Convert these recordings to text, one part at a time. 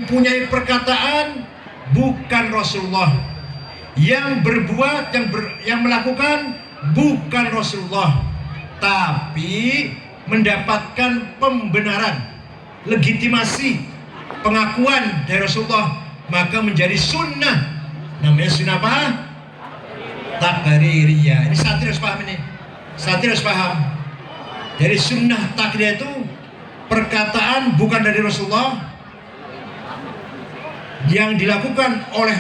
mempunyai perkataan bukan Rasulullah, yang berbuat, yang melakukan bukan Rasulullah, tapi mendapatkan pembenaran, legitimasi, pengakuan dari Rasulullah, maka menjadi sunnah. Namanya sunnah apa? Taqririyah. Ini santri harus paham ini. Santri harus paham. Jadi sunnah taqririyah itu perkataan bukan dari Rasulullah, yang dilakukan oleh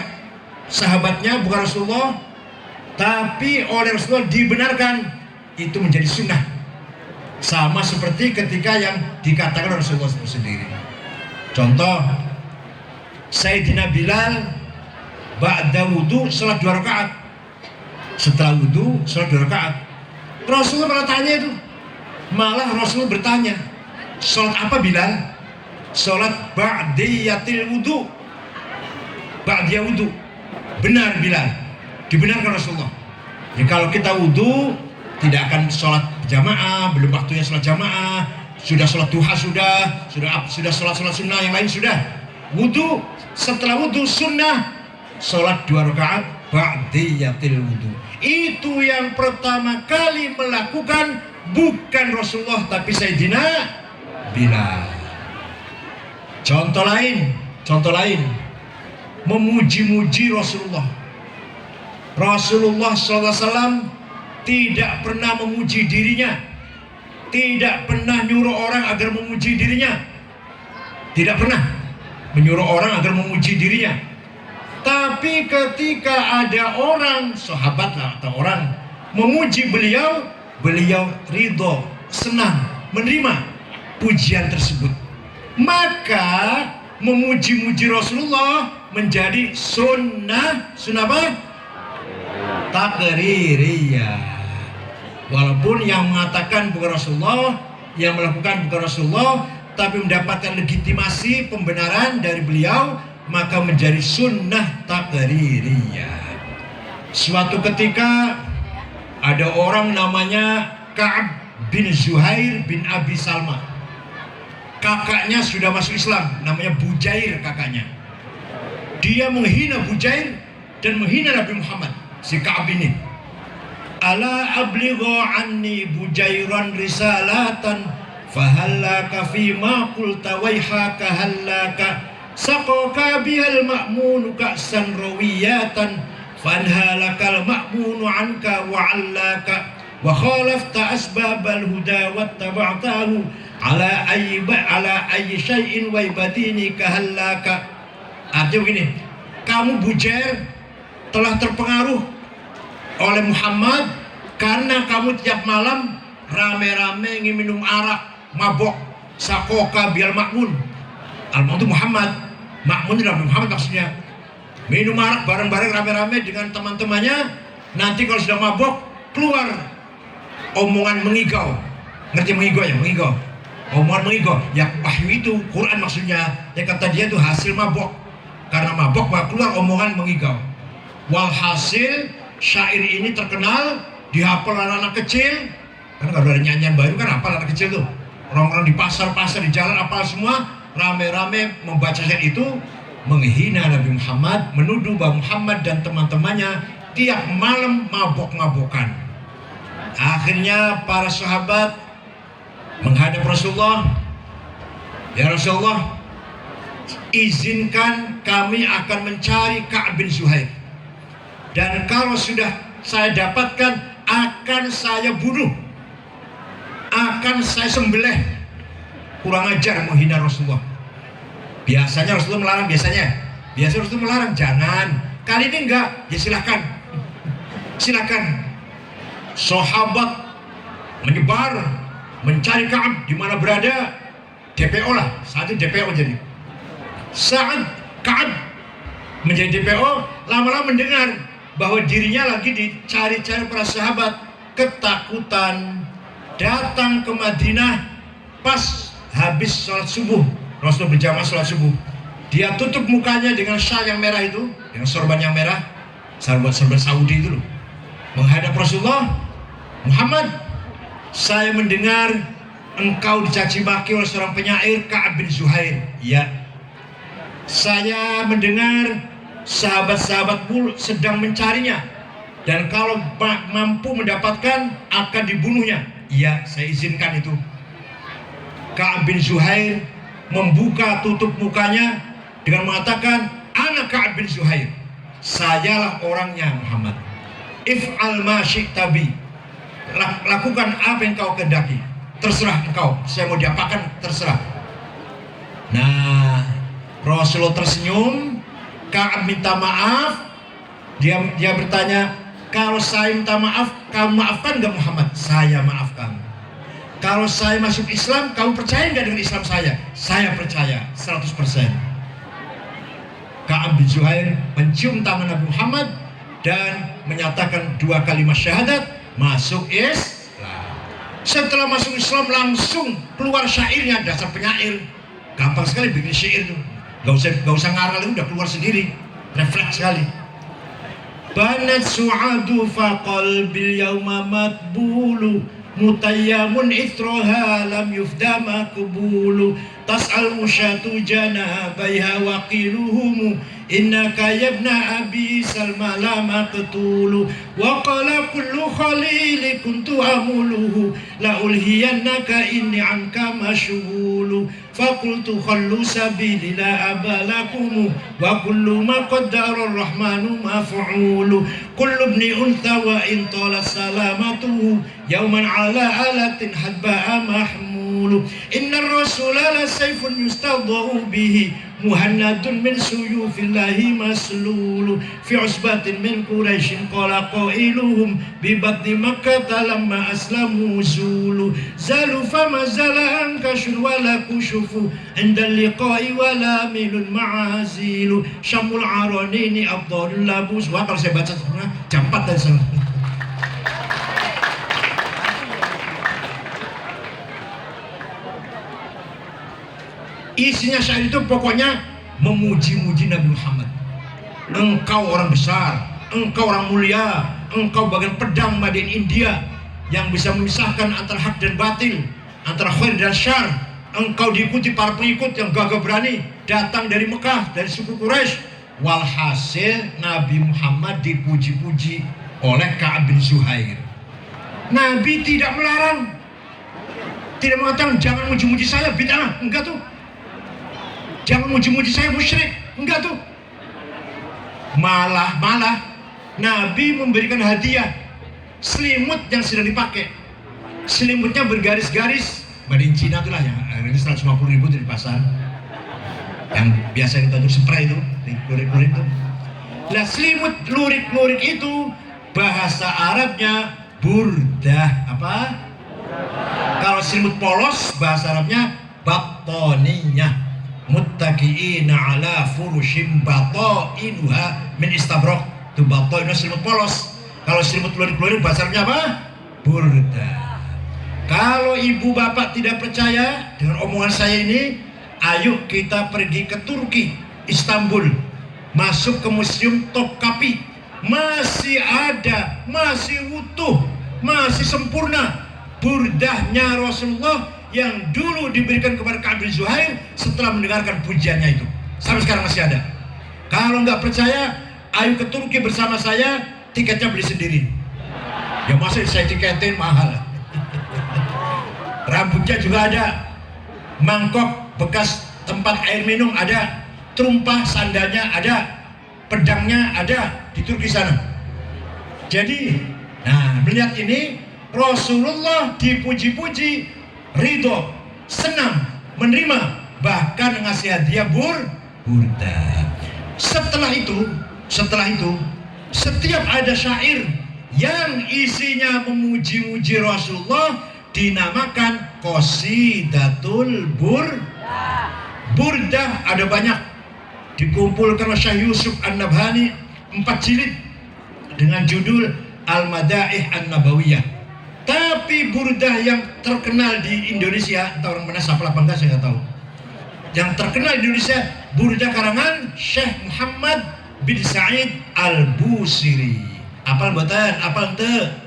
sahabatnya bukan Rasulullah, tapi oleh Rasulullah dibenarkan, itu menjadi sunnah. Sama seperti ketika yang dikatakan oleh Rasulullah sendiri. Contoh, Sayyidina Bilal ba'da wudu salat 2 rakaat. Setelah wudu salat 2 rakaat. Rasulullah malah tanya itu. Malah Rasulullah bertanya, salat apa Bilal? Salat ba'diyatil wudu. Ba'diyah wudu. Benar Bilal, dibenarkan Rasulullah. Ya, kalau kita wudu tidak akan sholat jamaah, belum waktunya sholat jamaah, sudah sholat duha, sudah sholat sunnah yang lain sudah. Wudu, setelah wudu sunnah sholat 2 rakaat ba'diyatil wudu. Itu yang pertama kali melakukan bukan Rasulullah, tapi Sayyidina Bilal. Contoh lain, memuji-muji Rasulullah. Rasulullah SAW tidak pernah memuji dirinya, tidak pernah nyuruh orang agar memuji dirinya, tidak pernah menyuruh orang agar memuji dirinya. Tapi ketika ada orang, sahabat atau orang memuji beliau, beliau ridho, senang, menerima pujian tersebut. Maka memuji-muji Rasulullah menjadi sunnah apa? Taqririyah. Walaupun yang mengatakan bukan Rasulullah, yang melakukan bukan Rasulullah, tapi mendapatkan legitimasi pembenaran dari beliau, maka menjadi sunnah taqririyah. Suatu ketika ada orang namanya Ka'ab bin Zuhair bin Abi Salma. Kakaknya sudah masuk Islam, namanya Bujair kakaknya. Dia menghina Bujair dan menghina Nabi Muhammad, si Ka'ab ini. Ala ablighu anni Bujairan risalatan fahallaka fima qulta waihaka hallaka saqaka bihal ma'munu ka'san rawiyatan fanhalakal ma'munu anka wa'allaka wa khalafta asbabal huda wattaba'tahu ala ayyi syai'in wa ibadini kahallaka. Artinya begini, kamu Bujair telah terpengaruh oleh Muhammad karena kamu tiap malam rame-rame ingin minum arak, mabok. Sakoka bial makmun. Al-Makmun itu Muhammad, makmun itu Nabi Muhammad maksudnya. Minum arak bareng-bareng rame-rame dengan teman-temannya. Nanti kalau sudah mabok keluar omongan mengigau. Ngerti mengigau ya? Mengigau. Omongan mengigau. Ya wahyu itu Quran maksudnya. Ya kata dia itu hasil mabok. Karena mabok maka keluar omongan mengigau. Walhasil syair ini terkenal, dihafal anak-anak kecil. Karena kalau ada nyanyian baru kan hafal anak kecil tuh. Orang-orang di pasar-pasar, di jalan hafal semua. Rame-rame membaca syair itu, menghina Nabi Muhammad, menuduh bahwa Muhammad dan teman-temannya tiap malam mabok-mabokan. Akhirnya para sahabat menghadap Rasulullah. Ya Rasulullah, izinkan kami akan mencari Ka'ab bin Zuhair. Dan kalau sudah saya dapatkan, akan saya bunuh, akan saya sembelih. Kurang ajar menghina Rasulullah. Biasanya Rasulullah melarang, biasanya Rasulullah melarang, jangan. Kali ini enggak, ya silahkan. Silakan. Sahabat menyebar mencari Ka'ab di mana berada. DPO lah, saat itu DPO jadi. Saat Ka'ab menjadi DPO, lama-lama mendengar bahwa dirinya lagi dicari-cari para sahabat. Ketakutan, datang ke Madinah pas habis sholat subuh. Rasulullah berjamaah sholat subuh. Dia tutup mukanya dengan syal yang merah itu, dengan sorban yang merah, sorban Saudi itu loh. Menghadap Rasulullah, Muhammad, saya mendengar engkau dicaci maki oleh seorang penyair Ka'ab bin Zuhair. Ya, Saya mendengar sahabat-sahabatmu sedang mencarinya, dan kalau mampu mendapatkan akan dibunuhnya. Iya, saya izinkan itu. Ka'ab bin Zuhair membuka tutup mukanya dengan mengatakan, ana Ka'ab bin Zuhair, sayalah orangnya Muhammad. If'al ma syi'ta bi, lakukan apa yang kau kehendaki, terserah engkau, saya mau diapakan terserah. Nah, Rasulullah tersenyum. Ka'ab minta maaf. Dia bertanya, kalau saya minta maaf, kamu maafkan gak Muhammad? Saya maafkan. Kalau saya masuk Islam, kamu percaya gak dengan Islam saya? Saya percaya 100%. Ka'ab bin Zuhair mencium tangan Nabi Muhammad dan menyatakan 2 kalimat syahadat, masuk Islam. Setelah masuk Islam langsung keluar syairnya, dasar penyair. Gampang sekali bikin syair itu. Gak usah ngarang, udah keluar sendiri. Refleks sekali. Banat su'adu fa qalbil yawma matbulu, mutayyamun ithroha lam yufda makbulu, tas'al musyatu janabaiha waqiluhumu, innaka yabna abi salma la maqtulu, wa qala kullu khalili kuntu amuluhu, la ulhiyannaka inni anka mashghulu, faqultu khallu sabili la abalakumu, wa kullu ma qaddara ar-rahmanu maf'ulu, kullu ibni untha wa in talat salamatuhu, yawman ala alatin hadba'a mahmulu, inna ar-rasula la sayfun yustadha'u bihi, muhannadun min suyufillahi maslulu, fi usbatin min quraishin qala qailuhum bi batni makkah lamma aslamu zulu, zalu fama zala ankashun wala kushufu inda liqa'i wala milun ma'azilu, syamul aranini afdalul labus. Wah, kalau saya baca jam 4 dan salah. Isinya syair itu pokoknya memuji-muji Nabi Muhammad. Engkau orang besar, engkau orang mulia, engkau bagian pedang Made in India yang bisa memisahkan antara hak dan batil, antara khair dan syar. Engkau diikuti para pengikut yang gagah berani datang dari Mekah, dari suku Quraisy. Walhasil Nabi Muhammad dipuji-puji oleh Ka'ab bin Zuhair. Nabi tidak melarang, tidak mengatakan jangan muji-muji saya, bid'ah, enggak tuh. Jangan muji-muji saya, musyrik, enggak tuh. Malah Nabi memberikan hadiah selimut yang sedang dipakai. Selimutnya bergaris-garis Made in China itulah, yang harganya 150.000 di pasar. Yang biasa kita untuk spray itu, lurik-lurik itu. Nah, selimut lurik-lurik itu bahasa Arabnya burdah. Apa? Kalau selimut polos bahasa Arabnya battoniyah. Muttaqiina ala furushim batainuha min istabraq. Itu batainu selimut polos. Kalau selimut lurik-lurik bahasa Arabnya apa? Burdah. Kalau ibu bapak tidak percaya dengan omongan saya ini, ayo kita pergi ke Turki, Istanbul, masuk ke Museum Topkapi. Masih ada, masih utuh, masih sempurna burdahnya Rasulullah yang dulu diberikan kepada Ka'ab bin Zuhair setelah mendengarkan pujiannya itu. Sampai sekarang masih ada. Kalau nggak percaya, ayo ke Turki bersama saya, tiketnya beli sendiri. Ya masa saya tiketin mahal. Rambutnya juga ada, mangkok bekas tempat air minum ada, terumpah sandalnya ada, pedangnya ada di Turki sana. Jadi, nah melihat ini Rasulullah dipuji-puji, ridho, senang, menerima, bahkan ngasih hadiah burdah. Setelah itu, setiap ada syair yang isinya memuji-muji Rasulullah dinamakan Qasidatul Burdah. Ada banyak, dikumpulkan oleh Syekh Yusuf An-Nabhani 4 jilid dengan judul Al-Madaih An-Nabawiyah. Tapi burdah yang terkenal di Indonesia, entah orang mana siapa apa enggak saya nggak tahu. Yang terkenal di Indonesia burdah karangan Syekh Muhammad bin Sa'id Al-Busiri. Apal buatan, apal ente?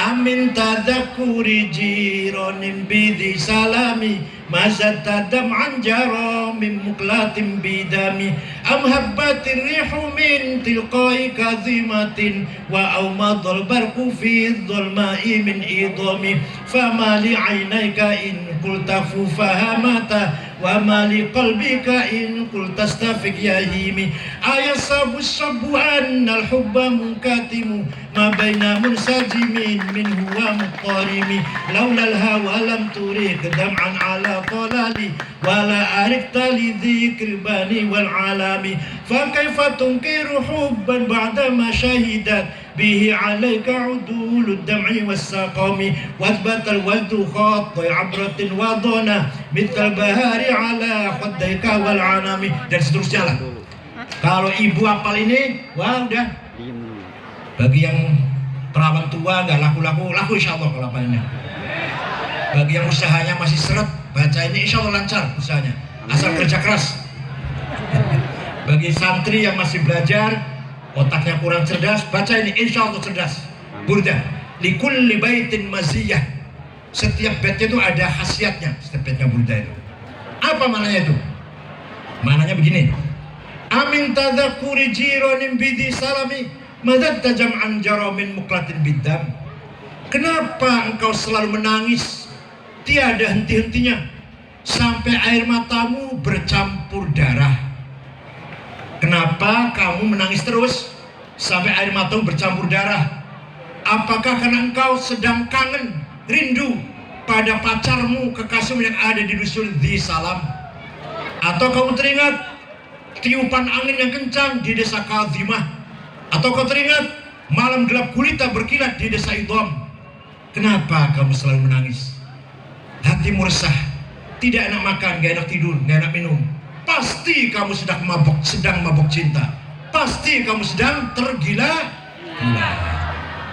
Amin tadakuri jironin bidi salami mazat dam'an jara min muklatin bidami am habbatir rihu min tilqai kazimatin wa awmadul barqu fi dhulma'i min idami fama li 'ainayka in qulta fahamata wa ma li qalbika in qulta astafiq ya himi ayasabu sabu annal hubba munkatimu ma baina munsajimin minhu wa muqtarimi laula al-hawa lam turik dam'an ala talali wala arifta li dhikri bani wal alami fa kaifa tunkiru hubban ba'da ma shahidat bihi alayka udul ad-dam'i was-saqami wathbata al-waldu khatta 'abratin wa dana mithal bahari ala khaddayka wal anami dan seterusnya lah. Kalau ibu hafal ini, wah udah. Bagi yang perawan tua nggak laku insyaallah kalau hafalnya. Bagi yang usahanya masih seret, baca ini insyaallah lancar usahanya. Asal kerja keras. Bagi santri yang masih belajar, otaknya kurang cerdas, baca ini insyaallah cerdas. Burda, likulli baitin maziyah. Setiap baitnya itu ada khasiatnya, setiap baitnya burda itu. Apa maknanya itu? Maknanya begini. Amin tadzakkuri jiranin bidi salami madad jam'an jaramin muklatin bidam. Kenapa engkau selalu menangis tiada henti-hentinya sampai air matamu bercampur darah? Kenapa kamu menangis terus sampai air matamu bercampur darah? Apakah karena engkau sedang kangen, rindu pada pacarmu, kekasihmu yang ada di dusun Dhi Salam? Atau kamu teringat tiupan angin yang kencang di desa Kazimah? Atau kau teringat malam gelap gulita berkilat di desa Idham? Kenapa kamu selalu menangis? Hatimu resah, tidak enak makan, gak enak tidur, gak enak minum. Pasti kamu sedang mabuk cinta. Pasti kamu sedang tergila-gila.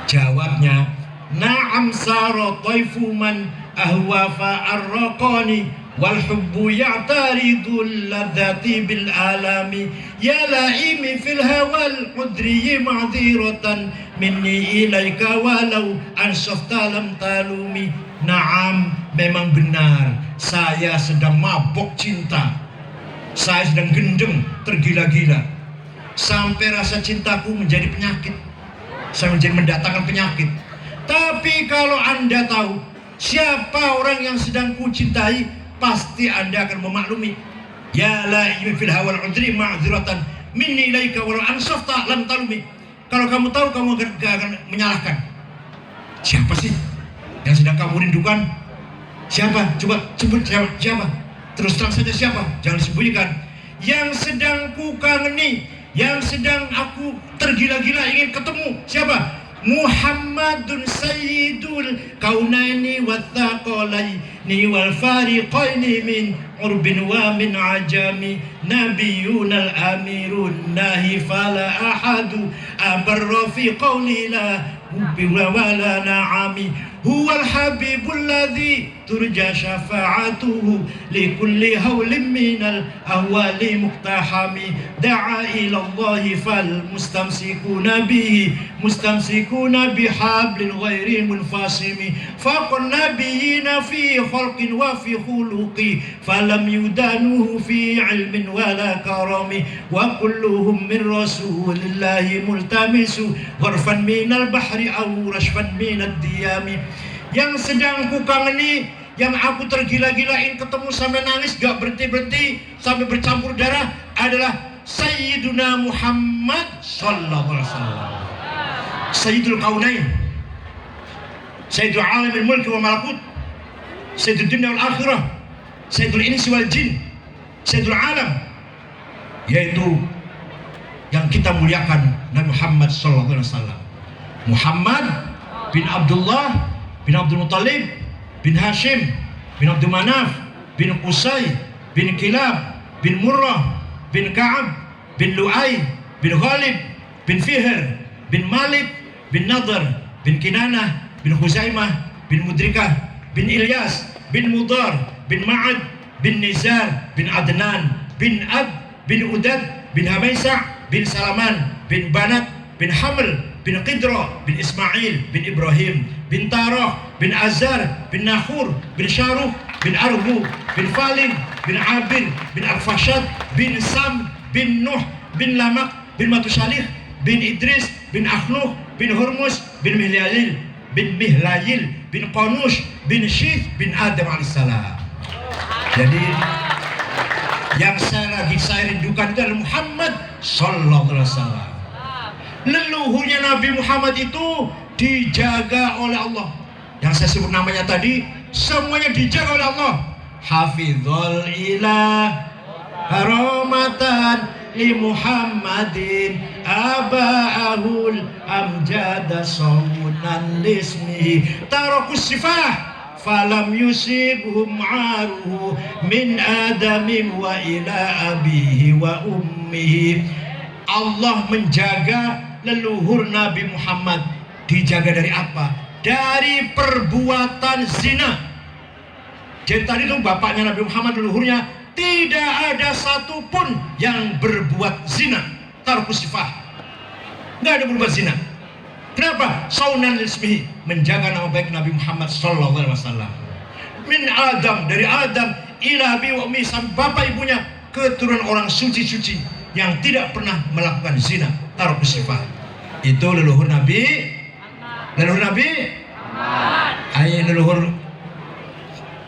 Jawabnya, na'am sara taifu man ahwa fa'arraqani wal hubbu ya'taridul ladzati bil alami ya la'imi fil hawal udri ma'dziratan minni ilaika walau ansafta lam talumi. Na'am, memang benar saya sedang mabuk cinta. Saya sedang gendeng, tergila-gila sampai rasa cintaku menjadi penyakit. Saya menjadi mendatangkan penyakit. Tapi kalau Anda tahu siapa orang yang sedang ku cintai, pasti Anda akan memaklumi. Ya la fil hawal udri ma'dziratan minni ilaika walau ansafta lam talumi. Kalau kamu tahu, kamu akan menyalahkan. Siapa sih yang sedang kamu rindukan? Siapa? Coba sebut siapa? Terus terang saja siapa? Jangan disembunyikan. Yang sedang ku kangeni, yang sedang aku tergila-gila ingin ketemu, siapa? Muhammadun sayyidul kaunaini wathaqalaini wal fariqaini min urbin wa min ajami nabiyunal amirun nahi fala ahadu abarra fi qawli la hubbi wala na'ami huwal habibul ladzi turja syafa'atuhu likulli hawlin minal ahwali muqtahami da'a ila Allahi fal mustamsikuna bihi mustamsikuna bihablin ghairi munfasimi faqan nabiyina fi khalqin wa fi khuluqi falam yudanuhu fi ilmin wala karami wa kulluhum min rasulillahi multamisu gharfan minal bahri aw rashfan minad diyami. Yang sedang ku kangeni, yang aku tergila-gilain ketemu sampai nangis gak berhenti-berhenti sampai bercampur darah adalah Sayyiduna Muhammad sallallahu alaihi wasallam, Sayyidul Kaunain, Sayyidul Alamil Mulki wa Malakut, Sayyidul Dunya wal Akhirah, Sayyidul Insi wal Jin, Sayyidul Alam, yaitu yang kita muliakan Nabi Muhammad sallallahu alaihi wasallam. Muhammad bin Abdullah bin Abdul Muttalib bin Hashim bin Abdul Manaf bin Qusay bin Kilab bin Murrah bin Ka'ab bin Lu'ay bin Ghalib bin Fihr bin Malik bin Nadhr bin Kinanah bin Khuzaimah bin Mudrikah bin Ilyas bin Mudar bin Ma'ad bin Nizar bin Adnan bin Ab bin Udad bin Hamaisa bin Salaman bin Banat bin Haml bin Qidra bin Ismail bin Ibrahim bin Tarah bin Azar bin Nahur bin Syaruh bin Arbu, bin Faling, bin Abir, bin Al-Fashad, bin Sam, bin Nuh, bin Lamak, bin Matusalih, bin Idris, bin Akhnuh, bin Hurmus, bin Mihlayil, bin Qanush, bin Syith, bin Adam alaihissalam. Jadi yang saya rindukan itu adalah Muhammad sallallahu alaihi wasallam. Leluhurnya Nabi Muhammad itu dijaga oleh Allah. Yang saya sebut namanya tadi semuanya dijaga oleh Allah. Hafizul ilah haramatan li Muhammadin aba'ahul amjada sawunan lismihi tarakus sifah falam yusibhum aruhu min adamin wa ila abihi wa ummihi. Allah menjaga leluhur Nabi Muhammad. Dijaga dari apa? Dari perbuatan zina. Jadi tadi itu bapaknya Nabi Muhammad, leluhurnya tidak ada satupun yang berbuat zina. Tarkus sifah, nggak ada berbuat zina. Kenapa? Saunan lismihi, menjaga nama baik Nabi Muhammad sallallahu alaihi wasallam. Min Adam, dari Adam ila bi wa ummi, bapak ibunya keturunan orang suci-suci yang tidak pernah melakukan zina. Tarkus sifah. Itu leluhur Nabi. Leluhur Nabi. Ayo leluhur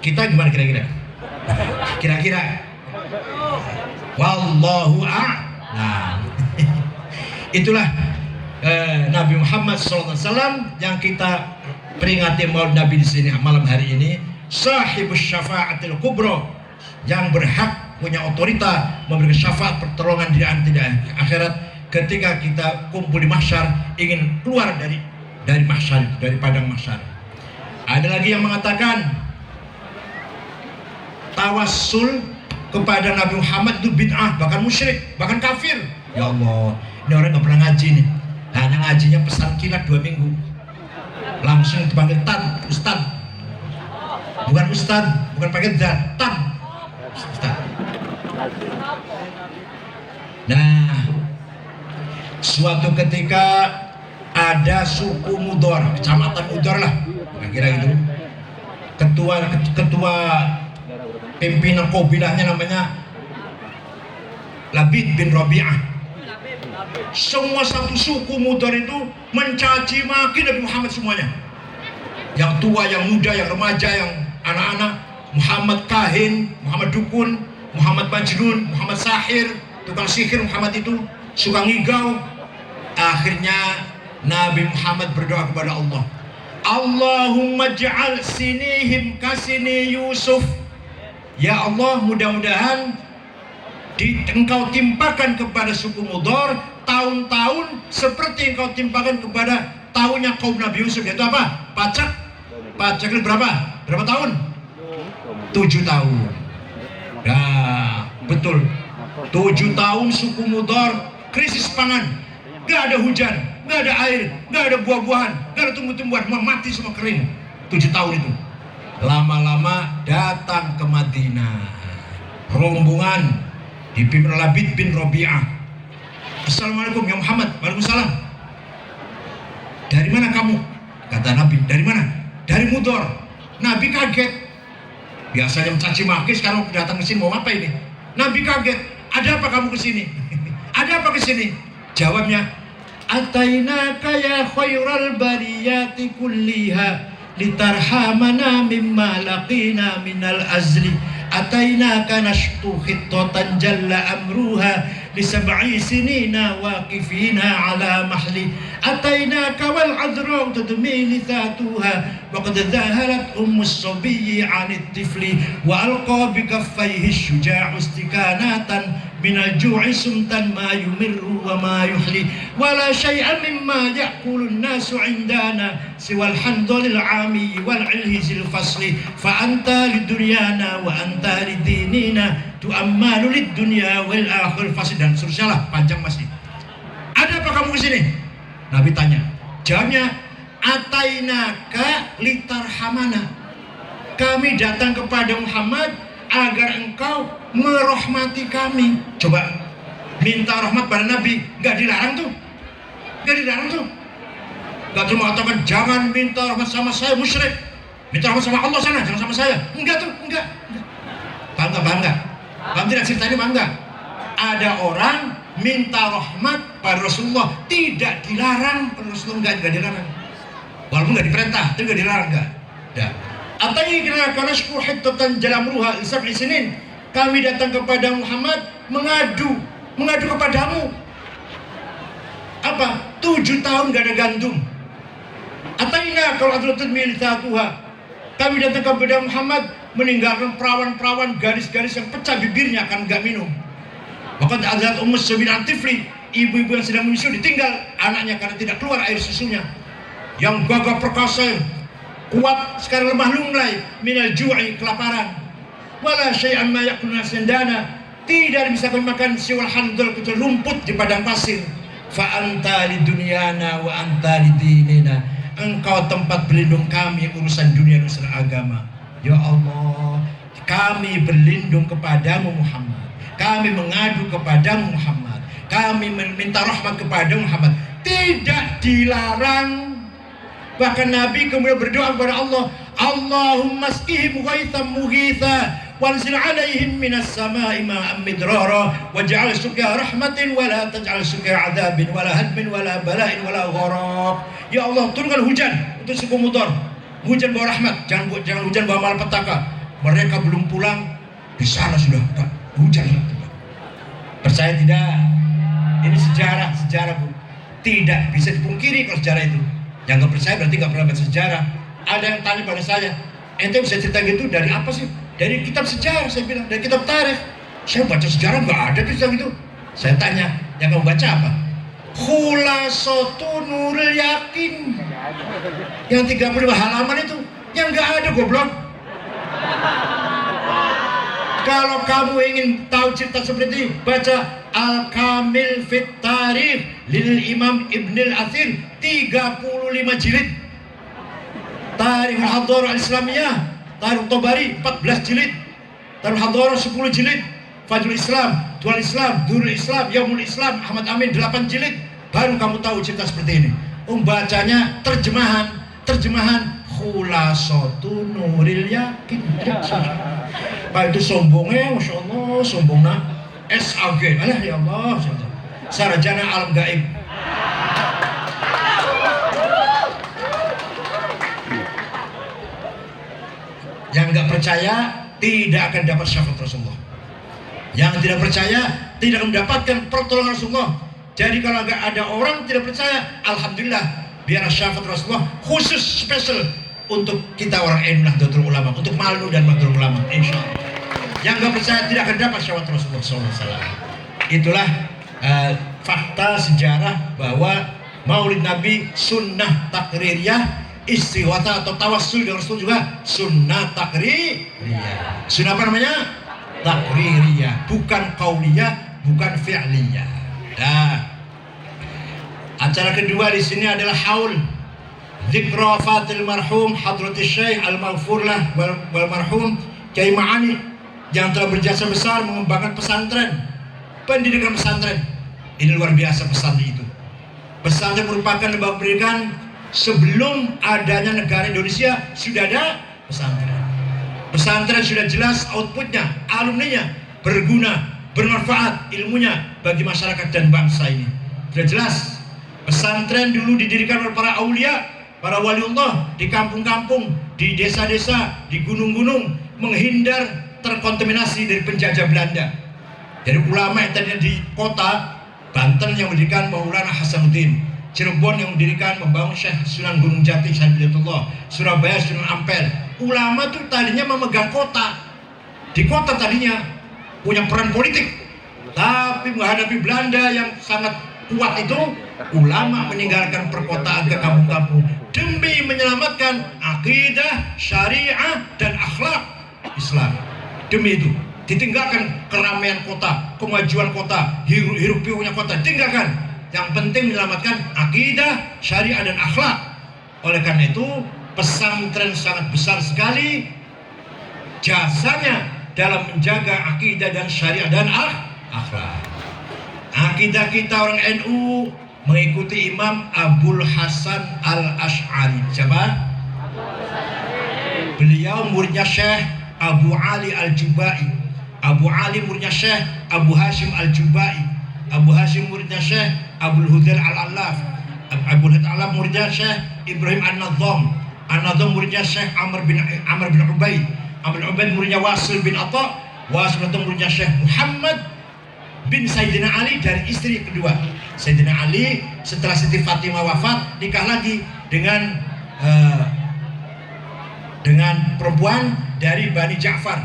kita gimana kira-kira? Kira-kira. Wallahu a'lam. Itulah Nabi Muhammad SAW yang kita peringati Maulid Nabi di sini malam hari ini. Sahibus syafa'atil kubro, yang berhak punya otorita memberikan syafaat pertolongan di akhirat ketika kita kumpul di mahsyar, ingin keluar dari mahsyar, dari padang mahsyar. Ada lagi yang mengatakan tawassul kepada Nabi Muhammad itu bid'ah, bahkan musyrik, bahkan kafir. Ya Allah, ini orang nggak pernah ngaji nih. Hanya ngajinya pesan kilat 2 minggu, langsung dipanggil tan, ustad. Bukan ustad, bukan pakai dan, tan, ustad. Nah, suatu ketika ada suku Mudor, kecamatan Mudor lah, kira-kira gitu. Ketua pimpinan kabilahnya namanya Labid bin Rabi'ah. Semua satu suku Mudor itu mencaci maki Nabi Muhammad semuanya. Yang tua, yang muda, yang remaja, yang anak-anak. Muhammad kahin, Muhammad dukun, Muhammad majnun, Muhammad sahir, tukang sihir. Muhammad itu suka ngigau. Akhirnya Nabi Muhammad berdoa kepada Allah, Allahumma ja'al sinihim kasini Yusuf. Ya Allah, mudah-mudahan engkau timpakan kepada suku Mudor tahun-tahun seperti engkau timpakan kepada tahunnya kaum Nabi Yusuf. Yaitu apa? Pacak itu berapa? Berapa tahun? 7 tahun. Nah, betul. 7 tahun suku Mudor krisis pangan. Gak ada hujan, gak ada air, gak ada buah-buahan, gak ada tumbuh-tumbuhan, mati semua kering. 7 tahun itu. Lama-lama datang ke Madinah rombongan dipimpin oleh Labid bin Rabi'ah. Assalamualaikum ya Muhammad. Waalaikumsalam. Dari mana kamu? Kata Nabi, dari mana? Dari Mudor. Nabi kaget. Biasanya mencaci maki, sekarang datang ke sini mau apa ini? Nabi kaget. Ada apa kamu ke sini? Ada apa ke sini? Jawabnya, atainaka ya khairal bariyati kulliha litarhamana mimma laqina minal azli atainaka nashtu khittatan jalla amruha lisab'i sinina waqifina ala mahli atainaka wal adra tudmi lithatuha wa qad dhaharat ummus sabiyyi 'anit tifli wa alqa bi kaffayhi syuja'u istikanatan minal ju'i sumtan ma yumirru wa ma yuhli wala syai'an mimma ya'kulun nasu 'indana siwal handulil 'ami wal 'ilhizil fasli fa anta lidunyana wa anta lidinina tu'ammalu lidunya wal akhir fasli, dan seterusnya lah, panjang masih. Ada apa kamu kesini? Nabi tanya. Jawabnya, atainaka litarhamana, kami datang kepada Muhammad agar engkau merahmati kami. Coba minta rahmat pada Nabi, gak dilarang tuh, gak dilarang tuh. Gak cuma katakan jangan minta rahmat sama saya, musyrik. minta rahmat sama Allah sana, jangan sama saya. Enggak tuh, enggak. Paham nggak? Paham tidak ceritanya, paham nggak? Ada orang minta rahmat pada Rasulullah, tidak dilarang pada Rasulullah, enggak dilarang. Walaupun enggak diperintah, tapi enggak dilarang, enggak. Ya. Atayna kana nashku hittatan jalamruha sab'i sinin. Kami datang kepada Muhammad mengadu kepadamu. Apa? 7 tahun enggak ada gandum. Atayna kalau adratun milithatuha. Kami datang kepada Muhammad meninggalkan perawan-perawan garis-garis yang pecah bibirnya akan enggak minum. Maka azat ummus sabilan tifli, ibu-ibu yang sedang menyusu ditinggal anaknya karena tidak keluar air susunya. Yang gagah perkasa, kuat sekarang lemah lunglai, minal ju'i, kelaparan. Wala syai'an ma yakuluna sendana, tidak bisa makan siwal handal kecuali rumput di padang pasir. Fa anta lidunyana wa anta lidinina. Engkau tempat berlindung kami urusan dunia dan urusan agama. Ya Allah, kami berlindung kepadamu Muhammad. Kami mengadu kepadamu Muhammad. Kami meminta rahmat kepada Muhammad. Tidak dilarang. Bahkan Nabi kemudian berdoa kepada Allah, Allahumma asqihim ghaithan mughitha wanzil alaihim minas sama'i ma'an midrara waj'al suqya rahmatin wa la taj'al suqya 'adzabin wa la hadmin wa la bala'in wa la gharaq. Ya Allah, turunkan hujan untuk suku Mudhar. Hujan bawa rahmat, jangan hujan bawa malapetaka. Mereka belum pulang, di sana sudah hujan. Percaya tidak? Ini sejarah Bu. Tidak bisa dipungkiri kalau sejarah itu. Yang nggak percaya berarti nggak pernah baca sejarah. Ada yang tanya pada saya, ente bisa cerita gitu dari apa sih? Dari kitab sejarah, saya bilang, dari kitab tarikh. Saya baca sejarah nggak ada cerita gitu. Saya tanya, yang kamu baca apa? Khulasatu Nurul Yakin. Yang 35 halaman itu, yang nggak ada goblok. Kalau kamu ingin tahu cerita seperti ini, baca Al-Kamil Fit Tarikh lil Imam Ibnul Athir, 35 jilid. Tarikh Al-Hadarah Al-Islamiyah, Tarikh Tabari 14 jilid. Tarikh Al-Hadarah 10 jilid. Fajrul Islam, Tual Islam, Durul Islam, Yaumul Islam, Ahmad Amin 8 jilid. Baru kamu tahu cerita seperti ini. Bacanya terjemahan Khulasatu Nuril Yakin. Pak itu sombongnya, Masya Allah, sombongnya SAG, alah ya Allah, sarjana alam gaib. Yang nggak percaya tidak akan dapat syafaat Rasulullah. Yang tidak percaya tidak akan mendapatkan pertolongan Rasulullah. Jadi kalau nggak ada orang tidak percaya, alhamdulillah, biar syafaat Rasulullah khusus spesial untuk kita orang Nahdlatul Ulama, untuk Malu dan Nahdlatul Ulama, insya Allah. Yang nggak percaya tidak akan dapat syafaat Rasulullah SAW. Itulah fakta sejarah bahwa Maulid Nabi sunnah takririyah, istighotha atau tawassul dengan Rasul juga sunnah takririyah. Sunnah apa namanya? Takririyah, bukan qauliyah, bukan fi'liyah. Nah, acara kedua di sini adalah haul dzikra wafatil marhum Hadratus Syekh Al-Maghfur lah wal marhum Kiai Ma'ani yang telah berjasa besar mengembangkan pesantren, pendidikan pesantren. Ini luar biasa pesantren itu. Pesantren merupakan lembaga pendidikan sebelum adanya negara Indonesia sudah ada pesantren. Pesantren sudah jelas outputnya, alumninya berguna, bermanfaat ilmunya bagi masyarakat dan bangsa ini. Sudah jelas. Pesantren dulu didirikan oleh para aulia, para waliullah di kampung-kampung, di desa-desa, di gunung-gunung, menghindar terkontaminasi dari penjajah Belanda. Dari ulama yang tadinya di kota Banten yang mendirikan Maulana Hasanuddin, Cirebon yang mendirikan membangun Syekh Sunan Gunung Jati Syahidullah, Surabaya Sunan Ampel. Ulama tuh tadinya memegang kota, di kota tadinya punya peran politik, tapi menghadapi Belanda yang sangat kuat itu, ulama meninggalkan perkotaan ke kampung-kampung demi menyelamatkan akidah, syariah dan akhlak Islam. Demi itu ditinggalkan keramaian kota, kemajuan kota, hiruk pikuknya kota, tinggalkan. Yang penting menyelamatkan akidah, syariah dan akhlak. Oleh karena itu pesantren sangat besar sekali jasanya dalam menjaga akidah dan syariah dan akhlak. Akidah kita orang NU mengikuti Imam Abul Hasan Al-Asy'ari. Siapa? Beliau muridnya Syekh Abu Ali Al-Jubai. Abu Ali muridnya Syekh Abu Hashim Al-Jubai. Abu Hashim muridnya Syekh Abdul Hudail Al-Allaf. Abu Hudail Al-Allaf muridnya Syekh Ibrahim An-Nadham. An-Nadham muridnya Syekh Amr bin Ubaid. Amr bin Ubaid muridnya Wasil bin Atha. Wasil bin Atha muridnya Syekh Muhammad bin Sayyidina Ali dari istri kedua. Sayyidina Ali setelah Siti Fatimah wafat nikah lagi dengan perempuan dari Bani Ja'far.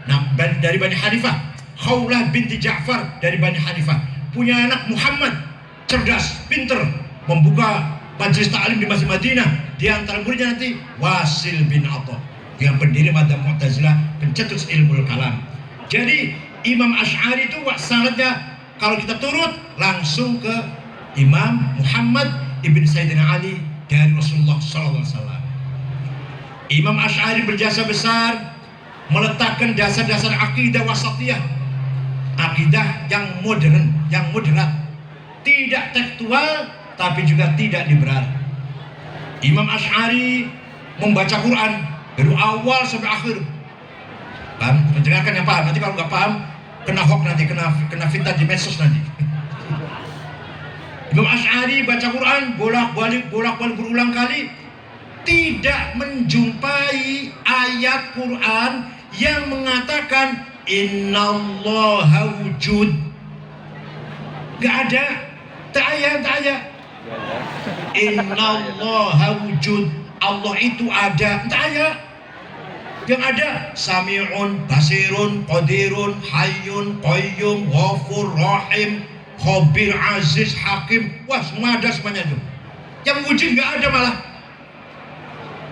Nah, dari Bani Hanifah. Khawlah binti Ja'far dari Bani Hanifah. Punya anak Muhammad, cerdas, pinter, membuka majelis ta'lim di Masjid Madinah. Di antara muridnya nanti Wasil bin Atha, yang pendiri madzhab Mu'tazilah, pencetus ilmu kalam. Jadi Imam Asy'ari itu sanadnya kalau kita turut langsung ke Imam Muhammad ibn Sayyidina Ali dari Rasulullah SAW. Imam Asy'ari berjasa besar meletakkan dasar-dasar akidah wasatiyah, akidah yang modern, yang moderat, tidak tekstual tapi juga tidak liberal. Imam Asy'ari membaca Quran dari awal sampai akhir. Paham? Mendengarkan yang paham. Nanti kalau nggak paham kena hoax, nanti kena fitnah di medsos nanti. Imam Asy'ari baca Quran bolak-balik berulang kali, tidak menjumpai ayat Quran yang mengatakan innallaha wujud. Gak ada, tak ada. Innallaha wujud, Allah itu ada, tak ada. Yang ada Sami'un, Basirun, Qadirun, Hayyun, Qayyum, Ghafur, Rahim, Khabir, Aziz, Hakim. Wah, semua ada semuanya itu. Yang wujud nggak ada malah.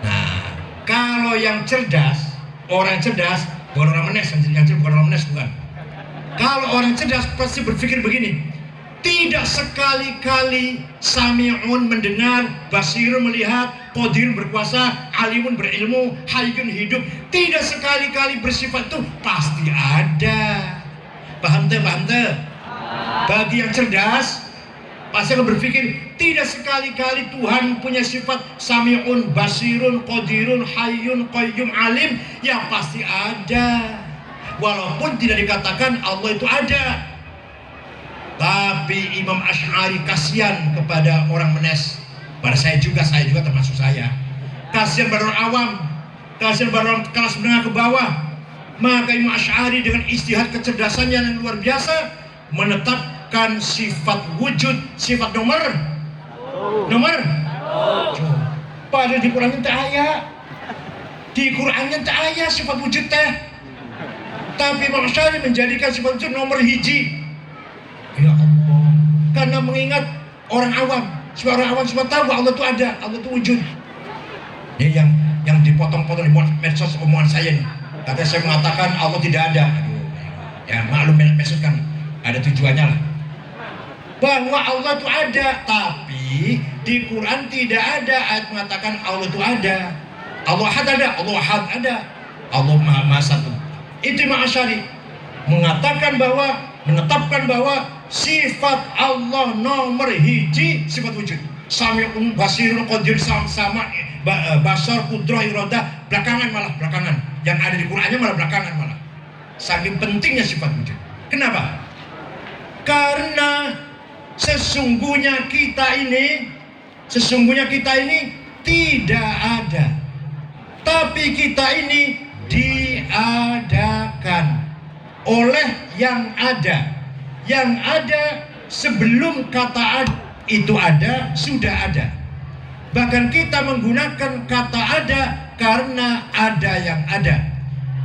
Nah, kalau yang cerdas, orang cerdas, bukan orang menes, yang cerdas bukan orang menes, bukan. Kalau orang cerdas pasti berpikir begini, tidak sekali-kali Sami'un mendengar, Basirun melihat, Qadirun berkuasa, Alimun berilmu, Hayyun hidup. Tidak sekali-kali bersifat itu, pasti ada. Paham tuh? Bagi yang cerdas pasti akan berpikir, tidak sekali-kali Tuhan punya sifat Sami'un, Basirun, Qadirun, Hayyun, Qayyum, Alim. Yang pasti ada, walaupun tidak dikatakan Allah itu ada. Tapi Imam Asy'ari kasihan kepada orang menes. Pada saya juga termasuk saya. Kasihan pada orang awam, kasihan pada orang kelas menengah ke bawah. Maka Imam Asy'ari dengan istihad kecerdasannya yang luar biasa menetapkan sifat wujud, sifat nomor. Padahal di Qurannya tak ada. Di Qurannya tak ada sifat wujud teh. Tapi Imam Asy'ari menjadikan sifat wujud nomor hiji. Ya Allah, karena mengingat orang awam, semua tahu Allah itu ada, Allah itu wujud. Ini yang dipotong-potong di medsos omongan saya nih. Katanya saya mengatakan Allah tidak ada. Aduh, ya maklum medsos kan ada tujuannya lah. Bahwa Allah itu ada, tapi di Quran tidak ada ayat mengatakan Allah itu ada. Allah Ahad ada, Allah Ahad ada, Allah Maha Satu. Itu Imam Asy'ari menetapkan bahwa sifat Allah nomor hiji sifat wujud. Sami'un, Basirun, Qadir, sama basar, qudrah, iradah belakangan. Yang ada di Qur'annya malah belakangan malah. Saking pentingnya sifat wujud. Kenapa? Karena sesungguhnya kita ini tidak ada, tapi kita ini diadakan oleh yang ada. Yang ada sebelum kata ada itu ada, sudah ada. Bahkan kita menggunakan kata ada karena ada yang ada.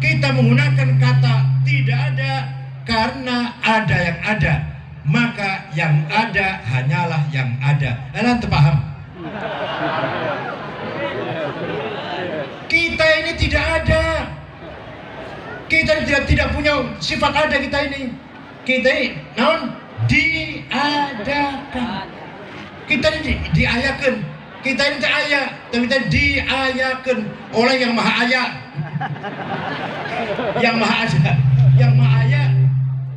Kita menggunakan kata tidak ada karena ada yang ada. Maka yang ada hanyalah yang ada. Kalian terpaham? Kita ini tidak ada. Kita tidak punya sifat ada kita ini. Kita ini diadakan. Kita ini diayakan. Kita ini tak aya, tapi kita diayakan oleh yang maha aya. Yang maha ada. Yang maha aya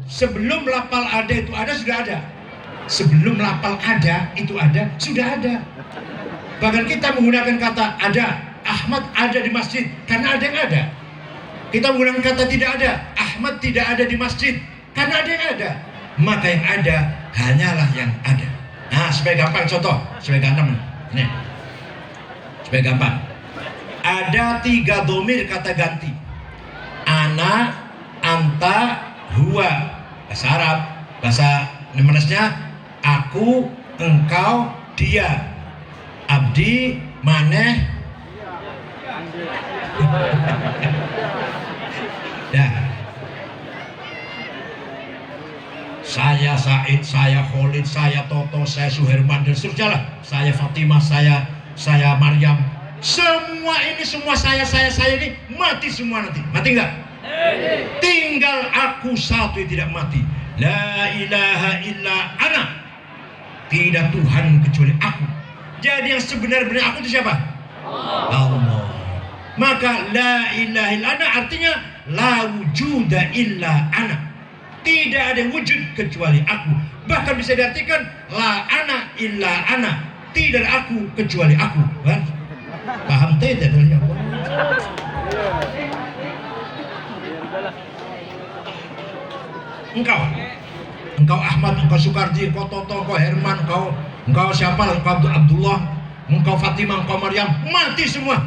sebelum lapal ada itu ada, sudah ada. Sebelum lapal ada itu ada, sudah ada. Bahkan kita menggunakan kata ada, Ahmad ada di masjid karena ada yang ada. Kita menggunakan kata tidak ada, Ahmad tidak ada di masjid karena ada yang ada. Maka yang ada hanyalah yang ada. Nah, supaya gampang contoh, supaya gampang nih. Supaya gampang. Ada 3 dhamir kata ganti. Ana, anta, huwa. Bahasa Arab, bahasa Indonesia, aku, engkau, dia. Abdi, maneh. Ya. Saya Said, saya Khalid, saya Toto, saya Suherman dan seterusnya lah. Saya Fatimah, saya Maryam. Semua ini semua saya ini mati semua nanti. Mati enggak? Tinggal aku satu yang tidak mati. La ilaha illa ana. Tidak Tuhan kecuali aku. Jadi yang sebenar-benar aku itu siapa? Allah. Maka la ilaha illa ana artinya la wujuda illa ana. Tidak ada wujud kecuali aku. Bahkan bisa diartikan la ana illa ana. Tidak ada aku kecuali aku. Paham tidak? Engkau Ahmad, engkau Sukardi, engkau Toto, engkau Herman, engkau siapa? Engkau Abdullah, engkau Fatimah, engkau Maryam, mati semua.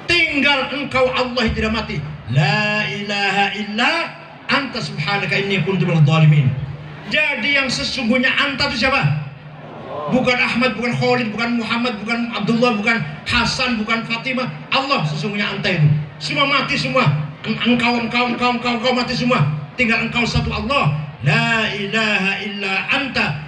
Tinggal engkau Allah yang tidak mati. La ilaha illa anta subhanaka inni kuntu minadh dhalimin. Jadi yang sesungguhnya anta itu siapa? Bukan Ahmad, bukan Khalid, bukan Muhammad, bukan Abdullah, bukan Hasan, bukan Fatimah. Allah sesungguhnya anta itu. Semua mati semua. Engkau mati semua. Tinggal engkau satu Allah. La ilaha illa anta.